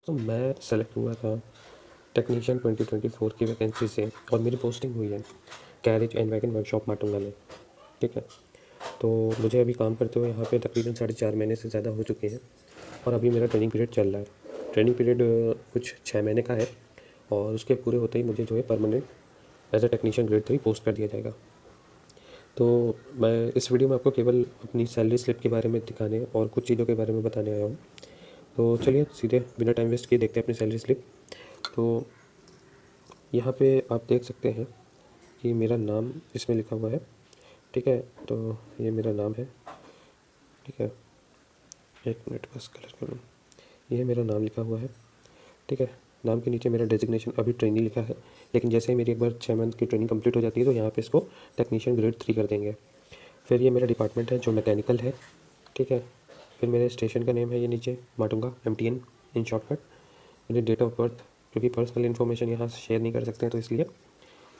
तो मैं सेलेक्ट हुआ था टेक्नीशियन 2024 की वैकेंसी से और मेरी पोस्टिंग हुई है garage and wagon workshop Matunga में। ठीक है, तो मुझे अभी काम करते हुए यहाँ पे तकरीबन 4.5 महीने से ज़्यादा हो चुके हैं और अभी मेरा ट्रेनिंग पीरियड चल रहा है। ट्रेनिंग पीरियड कुछ 6 महीने का है और उसके पूरे होते ही मुझे जो है permanent as a technician grade 3 post कर दिया जाएगा। तो मैं इस वीडियो में आपको केवल अपनी सैलरी स्लिप के बारे में दिखाने और कुछ चीज़ों के बारे में बताने आया हूँ। तो चलिए सीधे बिना टाइम वेस्ट किए देखते हैं अपनी सैलरी स्लिप। तो यहाँ पे आप देख सकते हैं कि मेरा नाम इसमें लिखा हुआ है। ठीक है, तो ये मेरा नाम है। ठीक है, एक मिनट बस कलर कर लूँ। ये मेरा नाम लिखा हुआ है। ठीक है, नाम के नीचे मेरा डेजिग्नेशन अभी ट्रेनी लिखा है, लेकिन जैसे ही मेरी एक बार 6 मंथ की ट्रेनिंग कंप्लीट हो जाती है तो यहाँ पे इसको टेक्नीशियन ग्रेड 3 कर देंगे। फिर ये मेरा डिपार्टमेंट है जो मैकेनिकल है। ठीक है, फिर मेरे स्टेशन का नेम है ये नीचे माटुंगा MTN इन शॉर्टकट। मेरी डेट ऑफ बर्थ, क्योंकि पर्सनल इन्फॉर्मेशन यहाँ शेयर नहीं कर सकते हैं तो इसलिए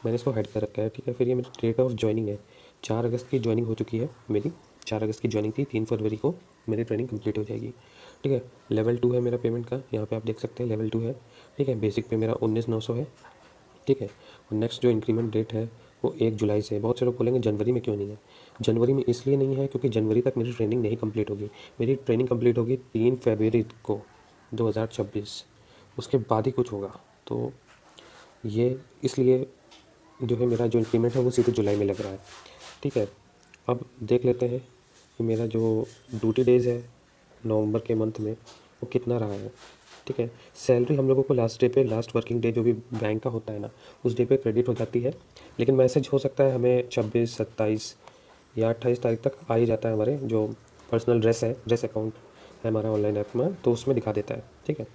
मैंने इसको हाइड कर रखा है। ठीक है, फिर ये मेरी डेट ऑफ ज्वाइनिंग है। 4 अगस्त की ज्वाइनिंग हो चुकी है मेरी। 4 अगस्त की ज्वाइनिंग थी, 3 फरवरी को मेरी ट्रेनिंग कंप्लीट हो जाएगी। ठीक है, लेवल 2 है मेरा पेमेंट का, यहाँ पे आप देख सकते हैं लेवल 2 है। ठीक है, बेसिक पे मेरा 19,900 है। ठीक है, और नेक्स्ट जो इंक्रीमेंट डेट है वो 1 जुलाई से है। बहुत से लोग बोलेंगे जनवरी में क्यों नहीं है। जनवरी में इसलिए नहीं है क्योंकि जनवरी तक मेरी ट्रेनिंग नहीं कंप्लीट होगी। मेरी ट्रेनिंग कंप्लीट होगी 3 फरवरी को 2026, उसके बाद ही कुछ होगा। तो ये इसलिए जो है मेरा जो इंक्रीमेंट है वो सीधे जुलाई में लग रहा है। ठीक है, अब देख लेते हैं कि मेरा जो ड्यूटी डेज़ है नवंबर के मंथ में वो कितना रहा है। ठीक है, सैलरी हम लोगों को लास्ट डे पे, लास्ट वर्किंग डे जो भी बैंक का होता है ना, उस डे पे क्रेडिट हो जाती है। लेकिन मैसेज हो सकता है हमें 26, 27 या 28 तारीख तक आ ही जाता है। हमारे जो पर्सनल ड्रेस अकाउंट है हमारा ऑनलाइन ऐप में, तो उसमें दिखा देता है। ठीक है,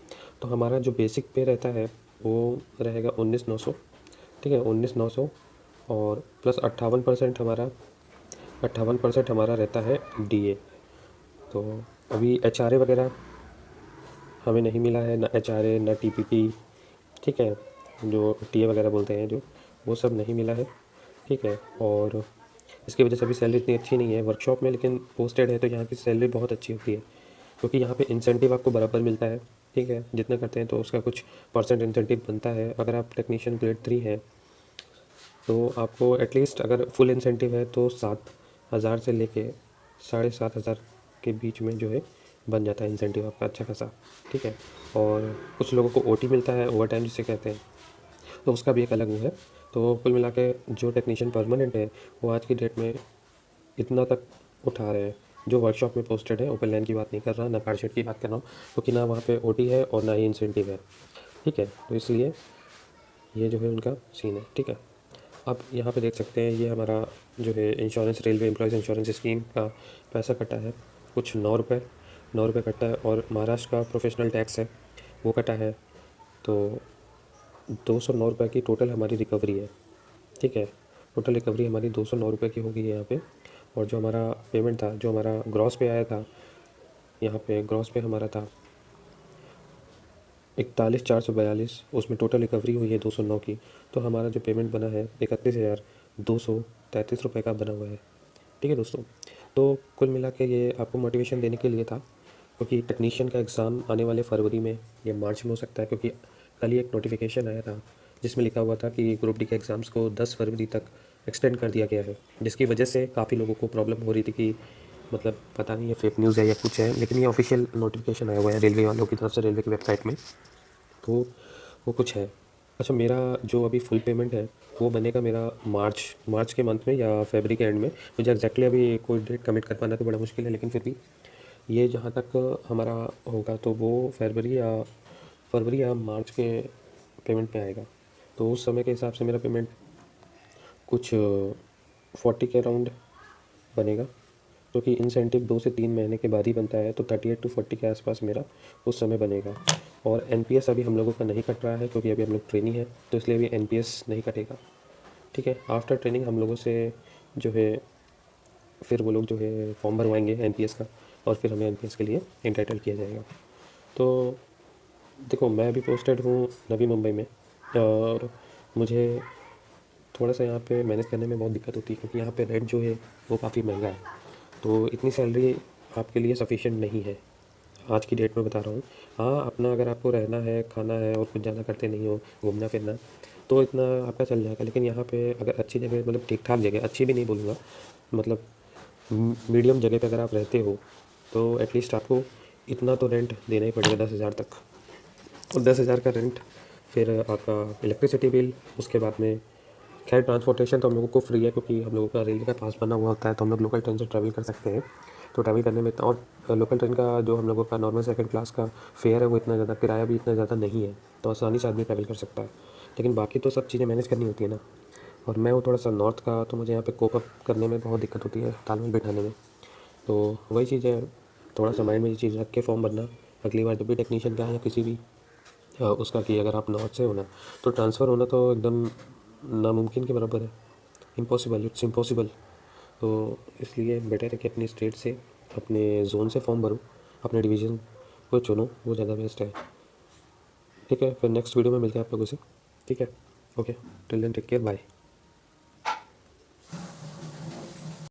तो हमारा जो बेसिक पे रहता है वो रहेगा 19,900। ठीक है, 19,900 और प्लस 58% हमारा रहता है DA। तो अभी HRA वगैरह हमें नहीं मिला है, ना HRA ना TPP। ठीक है, जो TA वगैरह बोलते हैं जो, वो सब नहीं मिला है। ठीक है, और इसकी वजह से अभी सैलरी इतनी अच्छी नहीं है वर्कशॉप में, लेकिन पोस्टेड है तो यहाँ की सैलरी बहुत अच्छी होती है क्योंकि यहाँ पे इंसेंटिव आपको बराबर मिलता है। ठीक है, जितना करते हैं तो उसका कुछ परसेंट इंसेंटिव बनता है। अगर आप टेक्नीशियन ग्रेड 3 है तो आपको एटलीस्ट अगर फुल इंसेंटिव है तो 7,000 से लेके 7,500 के बीच में जो है बन जाता है इंसेंटिव आपका अच्छा खासा। ठीक है, और कुछ लोगों को OT मिलता है, ओवर टाइम जिसे कहते हैं, तो उसका भी एक अलग वो है। तो कुल मिला के जो टेक्नीशियन परमानेंट है वो आज की डेट में इतना तक उठा रहे हैं। जो वर्कशॉप में पोस्टेड है, ओपन लाइन की बात नहीं कर रहा, ना कारशेड की बात कर रहा हूँ, क्योंकि ना वहाँ पे OT है और ना ही इंसेंटिव है। ठीक है, तो इसलिए ये जो है उनका सीन है। ठीक है, आप यहाँ पे देख सकते हैं ये हमारा जो है insurance, railway employees insurance scheme का पैसा कटा है कुछ 9 रुपये कटा है। और महाराष्ट्र का प्रोफेशनल टैक्स है वो कटा है। तो 209 रुपये की टोटल हमारी रिकवरी है। ठीक है, टोटल रिकवरी हमारी 209 रुपये की होगी यहाँ पे। और जो हमारा पेमेंट था, जो हमारा ग्रॉस पे आया था, यहाँ पे ग्रॉस पे हमारा था 41,442, उसमें टोटल रिकवरी हुई है 209 की। तो हमारा जो पेमेंट बना है 31,233 रुपये का बना हुआ है। ठीक है दोस्तों, तो कुल मिला के ये आपको मोटिवेशन देने के लिए था, क्योंकि टेक्नीशियन का एग्ज़ाम आने वाले फरवरी में या मार्च में हो सकता है। क्योंकि कल ही एक नोटिफिकेशन आया था जिसमें लिखा हुआ था कि ग्रुप डी के एग्ज़ाम्स को 10 फरवरी तक एक्सटेंड कर दिया गया है, जिसकी वजह से काफ़ी लोगों को प्रॉब्लम हो रही थी कि मतलब पता नहीं ये फेक न्यूज़ है या कुछ है, लेकिन ये ऑफिशियल नोटिफिकेशन आया हुआ है रेलवे वालों की तरफ से, रेलवे की वेबसाइट में। तो वो कुछ है। अच्छा, मेरा जो अभी फुल पेमेंट है वो बनेगा मेरा मार्च के मंथ में या फरवरी के एंड में। मुझे एग्जैक्टली अभी कोई डेट कमिट कर पाना तो बड़ा मुश्किल है, लेकिन फिर भी ये जहाँ तक हमारा होगा तो वो फरवरी या मार्च के पेमेंट में आएगा। तो उस समय के हिसाब से मेरा पेमेंट कुछ 40 के अराउंड बनेगा, क्योंकि इंसेंटिव 2 से 3 महीने के बाद ही बनता है। तो 38 to 40 के आसपास मेरा उस समय बनेगा। और NPS अभी हम लोगों का नहीं कट रहा है क्योंकि अभी हम लोग ट्रेनिंग है, तो इसलिए अभी NPS नहीं कटेगा। ठीक है, आफ्टर ट्रेनिंग हम लोगों से जो है फिर वो लोग जो है फॉर्म भरवाएंगे NPS का, और फिर हमें NPS के लिए इंटाइटल किया जाएगा। तो देखो, मैं अभी पोस्टेड हूँ नवी मुंबई में, और मुझे थोड़ा सा यहाँ पे मैनेज करने में बहुत दिक्कत होती है क्योंकि यहाँ पे रेंट जो है वो काफ़ी महंगा है। तो इतनी सैलरी आपके लिए सफिशिएंट नहीं है आज की डेट में बता रहा हूँ। हाँ, अपना अगर आपको रहना है, खाना है और कुछ ज़्यादा करते नहीं हो, घूमना फिरना, तो इतना आपका चल जाएगा। लेकिन यहाँ पे अगर अच्छी जगह, मतलब ठीक ठाक जगह, अच्छी भी नहीं बोलूँगा, मतलब मीडियम जगह पे अगर आप रहते हो, तो एटलीस्ट आपको इतना तो रेंट देना ही पड़ेगा, 10,000 तक। और 10,000 का रेंट, फिर आपका इलेक्ट्रिसिटी बिल, उसके बाद में खैर ट्रांसपोर्टेशन तो हम लोगों को फ्री है, क्योंकि हम लोगों का रेलवे का पास बना हुआ होता है, तो हम लोग लोकल ट्रेन से ट्रैवल कर सकते हैं। तो ट्रैवल करने में और लोकल ट्रेन का जो हम लोगों का नॉर्मल सेकंड क्लास का फेयर है, वो इतना ज़्यादा, किराया भी इतना ज़्यादा नहीं है, तो आसानी से आदमी ट्रैवल कर सकता है। लेकिन बाकी तो सब चीज़ें मैनेज करनी होती है ना। और मैं हूँ थोड़ा सा नॉर्थ का, तो मुझे यहाँ पे कोप अप करने में बहुत दिक्कत होती है, तालमेल बिठाने में। तो वही चीज़ है, थोड़ा सा माइंड में ये चीज़ रख के फॉर्म भरना। अगली बार जब भी टेक्नीशियन का है या किसी भी उसका, कि अगर आप नॉर्थ से हो ना, तो ट्रांसफ़र होना तो एकदम नामुमकिन के बराबर है, इम्पॉसिबल, इट्स इम्पॉसिबल। तो इसलिए बेटर है कि अपने स्टेट से, अपने ज़ोन से फॉर्म भरो, अपने डिवीज़न को चुनो, वो ज़्यादा बेस्ट है। ठीक है, फिर नेक्स्ट वीडियो में मिलते हैं आप लोगों से। ठीक है, okay, till then take care, bye.